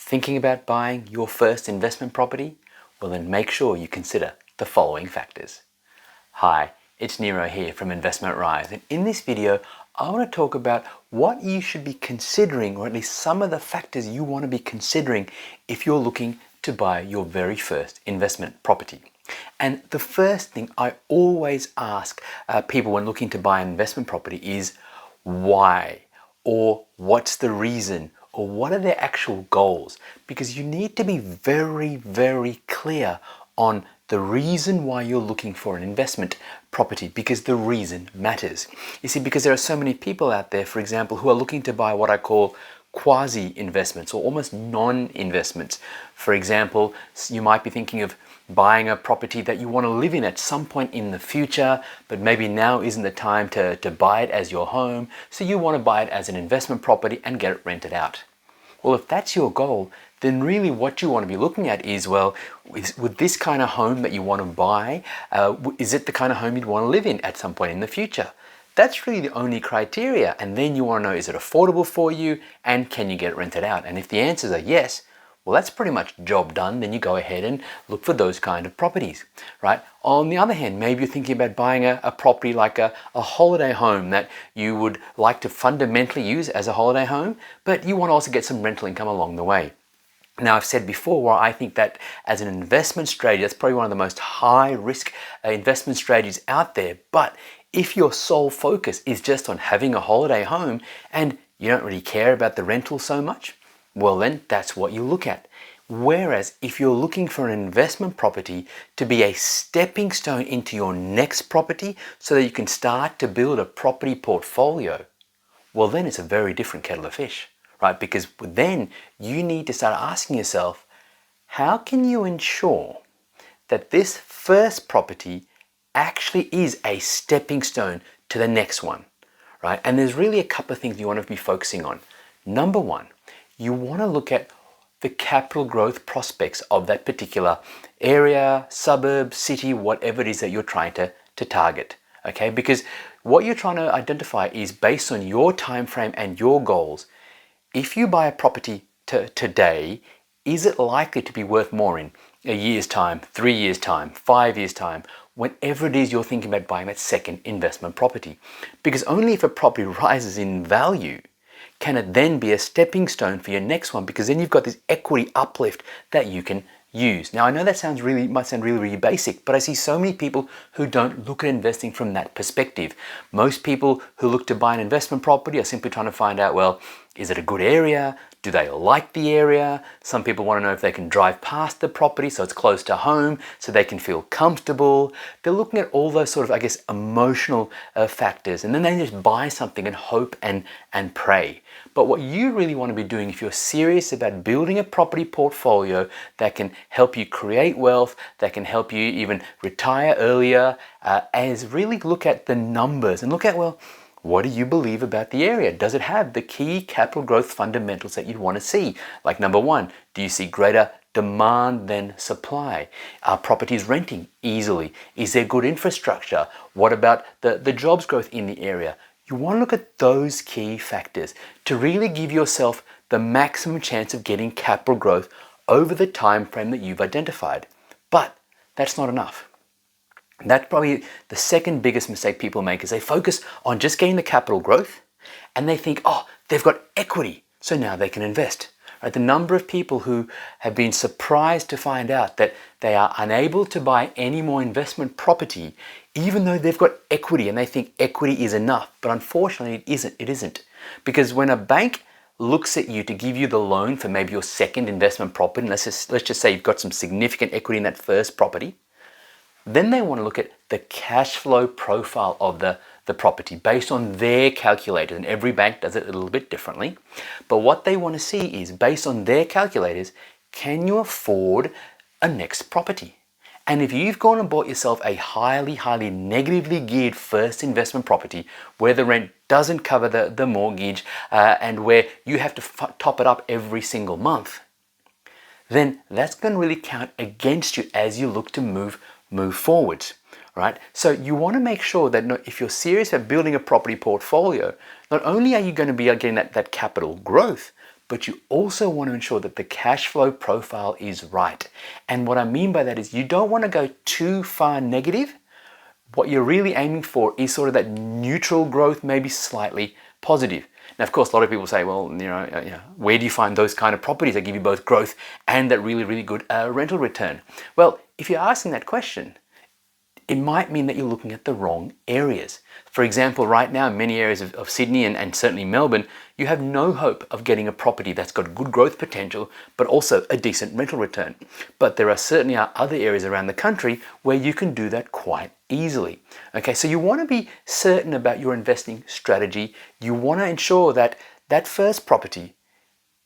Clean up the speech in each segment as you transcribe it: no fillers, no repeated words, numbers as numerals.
Thinking about buying your first investment property? Well, then make sure you consider the following factors. Hi, it's Nero here from Investment Rise, and in this video I want to talk about what you should be considering, or at least some of the factors you want to be considering if you're looking to buy your very first investment property. And the first thing I always ask people when looking to buy an investment property is why, or what's the reason, or what are their actual goals? Because you need to be very, very clear on the reason why you're looking for an investment property, because the reason matters. You see, because there are so many people out there, for example, who are looking to buy what I call quasi-investments or almost non-investments. For example, you might be thinking of buying a property that you want to live in at some point in the future, but maybe now isn't the time to buy it as your home, so you want to buy it as an investment property and get it rented out. Well, if that's your goal, then really what you want to be looking at is, well, with this kind of home that you want to buy, is it the kind of home you'd want to live in at some point in the future? That's really the only criteria, and then you want to know, is it affordable for you and can you get it rented out? And if the answers are yes, well, that's pretty much job done. Then you go ahead and look for those kind of properties, right? On the other hand, maybe you're thinking about buying a property like a holiday home that you would like to fundamentally use as a holiday home, but you want to also get some rental income along the way. Now, I've said before, where I think that as an investment strategy, that's probably one of the most high risk investment strategies out there. But if your sole focus is just on having a holiday home and you don't really care about the rental so much, well then that's what you look at. Whereas if you're looking for an investment property to be a stepping stone into your next property so that you can start to build a property portfolio, well then it's a very different kettle of fish, right? Because then you need to start asking yourself, how can you ensure that this first property actually is a stepping stone to the next one, right? And there's really a couple of things you want to be focusing on. Number one, you want to look at the capital growth prospects of that particular area, suburb, city, whatever it is that you're trying to target, okay? Because what you're trying to identify is based on your time frame and your goals. If you buy a property today, is it likely to be worth more in a year's time, 3 years' time, 5 years' time, whenever it is you're thinking about buying that second investment property? Because only if a property rises in value can it then be a stepping stone for your next one, because then you've got this equity uplift that you can use. Now, I know that might sound really basic, but I see so many people who don't look at investing from that perspective. Most people who look to buy an investment property are simply trying to find out, well, is it a good area? Do they like the area? Some people want to know if they can drive past the property so it's close to home, so they can feel comfortable. They're looking at all those sort of, I guess, emotional factors, and then they just buy something and hope and pray. But what you really want to be doing, if you're serious about building a property portfolio that can help you create wealth, that can help you even retire earlier, is really look at the numbers and look at, well, what do you believe about the area? Does it have the key capital growth fundamentals that you'd want to see? Like number one, do you see greater demand than supply? Are properties renting easily? Is there good infrastructure? What about the jobs growth in the area? You want to look at those key factors to really give yourself the maximum chance of getting capital growth over the time frame that you've identified. But that's not enough. That's probably the second biggest mistake people make, is they focus on just getting the capital growth and they think, oh, they've got equity, so now they can invest. Right? The number of people who have been surprised to find out that they are unable to buy any more investment property even though they've got equity, and they think equity is enough. But unfortunately it isn't. Because when a bank looks at you to give you the loan for maybe your second investment property, and let's just say you've got some significant equity in that first property, then they want to look at the cash flow profile of the property based on their calculators, and every bank does it a little bit differently. But what they want to see is, based on their calculators, can you afford a next property? And if you've gone and bought yourself a highly negatively geared first investment property where the rent doesn't cover the mortgage and where you have to top it up every single month, then that's going to really count against you as you look to move forwards, right? So you want to make sure that if you're serious about building a property portfolio, not only are you going to be getting that capital growth, but you also want to ensure that the cash flow profile is right. And what I mean by that is you don't want to go too far negative. What you're really aiming for is sort of that neutral growth, maybe slightly positive. Now, of course, a lot of people say, well, where do you find those kind of properties that give you both growth and that really, really good rental return? Well, if you're asking that question, it might mean that you're looking at the wrong areas. For example, right now in many areas of Sydney and certainly Melbourne, you have no hope of getting a property that's got good growth potential, but also a decent rental return. But there are certainly other areas around the country where you can do that quite easily. Okay, so you want to be certain about your investing strategy. You want to ensure that that first property,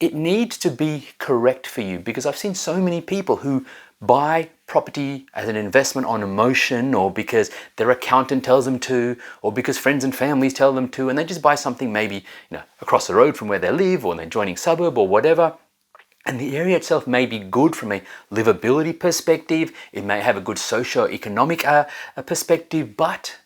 it needs to be correct for you, because I've seen so many people who buy property as an investment on emotion, or because their accountant tells them to, or because friends and families tell them to, and they just buy something maybe across the road from where they live, or in the adjoining suburb or whatever. And the area itself may be good from a livability perspective, it may have a good socio-economic perspective, but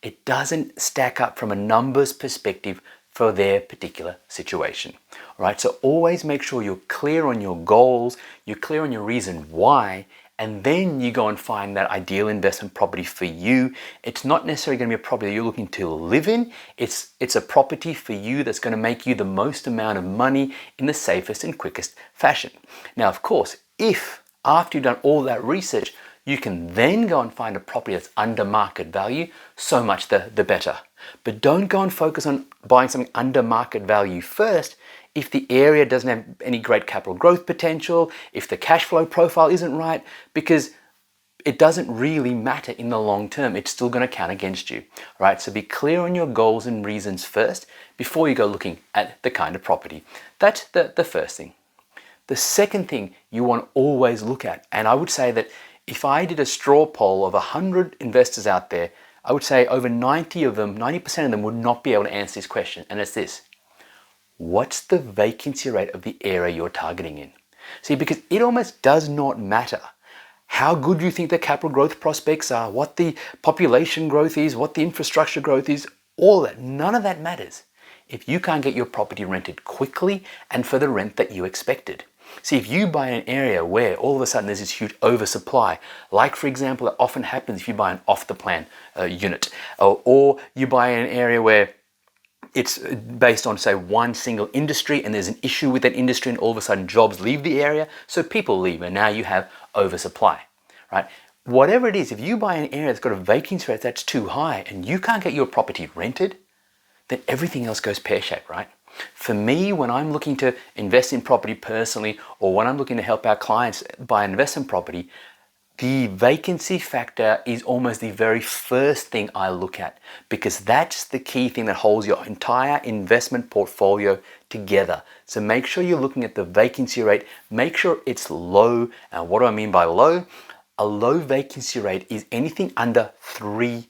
it doesn't stack up from a numbers perspective for their particular situation. All right, so always make sure you're clear on your goals, you're clear on your reason why, and then you go and find that ideal investment property for you. It's not necessarily going to be a property that you're looking to live in. It's a property for you that's going to make you the most amount of money in the safest and quickest fashion. Now, of course, if after you've done all that research, you can then go and find a property that's under market value, so much the better. But don't go and focus on buying something under market value first if the area doesn't have any great capital growth potential, if the cash flow profile isn't right, because it doesn't really matter in the long term. It's still going to count against you. All right, so be clear on your goals and reasons first before you go looking at the kind of property. That's the first thing. The second thing you want to always look at, and I would say that if I did a straw poll of 100 investors out there, I would say over 90% of them would not be able to answer this question, and it's this: what's the vacancy rate of the area you're targeting in? See, because it almost does not matter how good you think the capital growth prospects are, what the population growth is, what the infrastructure growth is, all that, none of that matters if you can't get your property rented quickly and for the rent that you expected. See, if you buy an area where all of a sudden there's this huge oversupply, like for example, it often happens if you buy an off-the-plan unit, or you buy an area where it's based on, say, one single industry and there's an issue with that industry and all of a sudden jobs leave the area, so people leave and now you have oversupply, right? Whatever it is, if you buy an area that's got a vacancy rate that's too high and you can't get your property rented, then everything else goes pear-shaped, right? For me, when I'm looking to invest in property personally, or when I'm looking to help our clients buy an investment property, the vacancy factor is almost the very first thing I look at, because that's the key thing that holds your entire investment portfolio together. So make sure you're looking at the vacancy rate, make sure it's low. And what do I mean by low? A low vacancy rate is anything under 3%,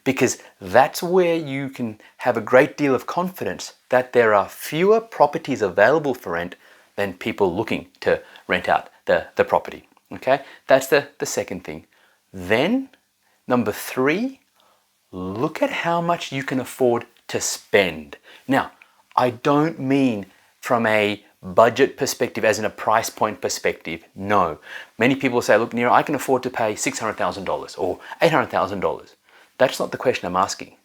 because that's where you can have a great deal of confidence that there are fewer properties available for rent than people looking to rent out the property. Okay, that's the second thing. Then, number 3, look at how much you can afford to spend. Now, I don't mean from a budget perspective, as in a price point perspective. No. Many people say, look, Nero, I can afford to pay $600,000 or $800,000. That's not the question I'm asking.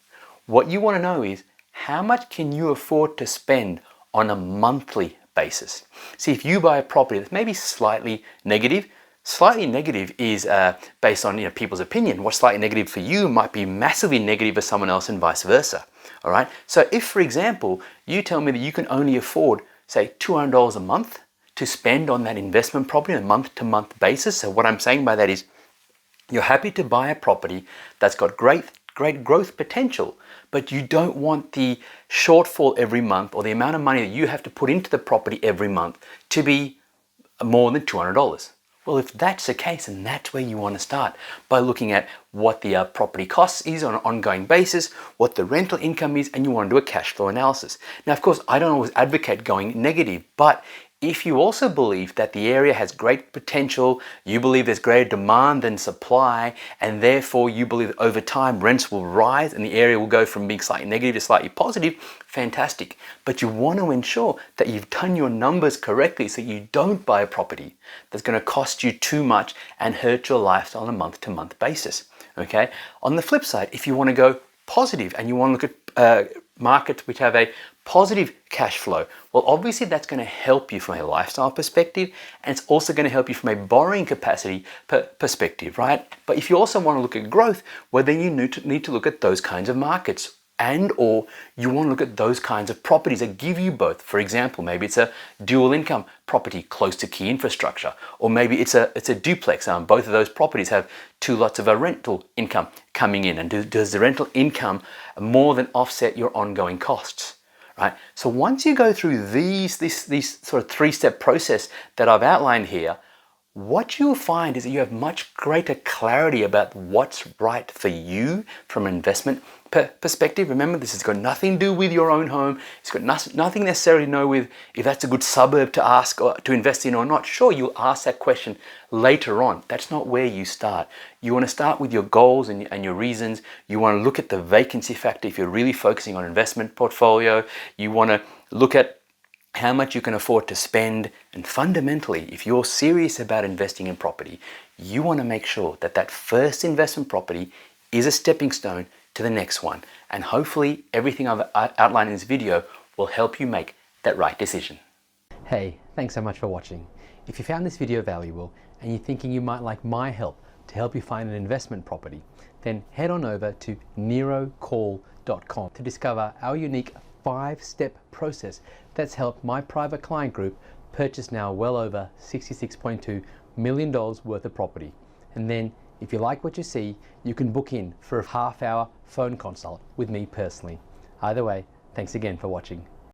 What you want to know is, how much can you afford to spend on a monthly basis? See, if you buy a property that's maybe slightly negative is based on people's opinion. What's slightly negative for you might be massively negative for someone else, and vice versa. All right. So if, for example, you tell me that you can only afford, say, $200 a month to spend on that investment property on a month-to-month basis. So what I'm saying by that is, you're happy to buy a property that's got great growth potential, but you don't want the shortfall every month, or the amount of money that you have to put into the property every month, to be more than $200. Well, if that's the case, and that's where you want to start, by looking at what the property cost is on an ongoing basis, what the rental income is, and you want to do a cash flow analysis. Now, of course, I don't always advocate going negative, but If you also believe that the area has great potential, you believe there's greater demand than supply, and therefore you believe that over time rents will rise and the area will go from being slightly negative to slightly positive, fantastic. But you want to ensure that you've done your numbers correctly so you don't buy a property that's going to cost you too much and hurt your lifestyle on a month-to-month basis. Okay? On the flip side, if you want to go positive and you want to look at markets which have a positive cash flow, well, obviously that's going to help you from a lifestyle perspective, and it's also going to help you from a borrowing capacity perspective, right? But if you also want to look at growth, well, then you need to look at those kinds of markets, and or you want to look at those kinds of properties that give you both. For example, maybe it's a dual income property close to key infrastructure, or maybe it's a duplex. Both of those properties have two lots of a rental income coming in, and does the rental income more than offset your ongoing costs? Right? So once you go through this sort of three-step process that I've outlined here, what you'll find is that you have much greater clarity about what's right for you from an investment perspective. Remember, this has got nothing to do with your own home. It's got nothing necessarily to do with if that's a good suburb to ask or to invest in or not. Sure, you'll ask that question later on. That's not where you start. You want to start with your goals and your reasons. You want to look at the vacancy factor if you're really focusing on investment portfolio. You want to look at how much you can afford to spend, and fundamentally, if you're serious about investing in property, you want to make sure that that first investment property is a stepping stone to the next one. And hopefully everything I've outlined in this video will help you make that right decision. Hey, thanks so much for watching. If you found this video valuable and you're thinking you might like my help to help you find an investment property, then head on over to nerocall.com to discover our unique 5-step process that's helped my private client group purchase now well over $66.2 million worth of property. And then if you like what you see, you can book in for a half-hour phone consult with me personally. Either way, thanks again for watching.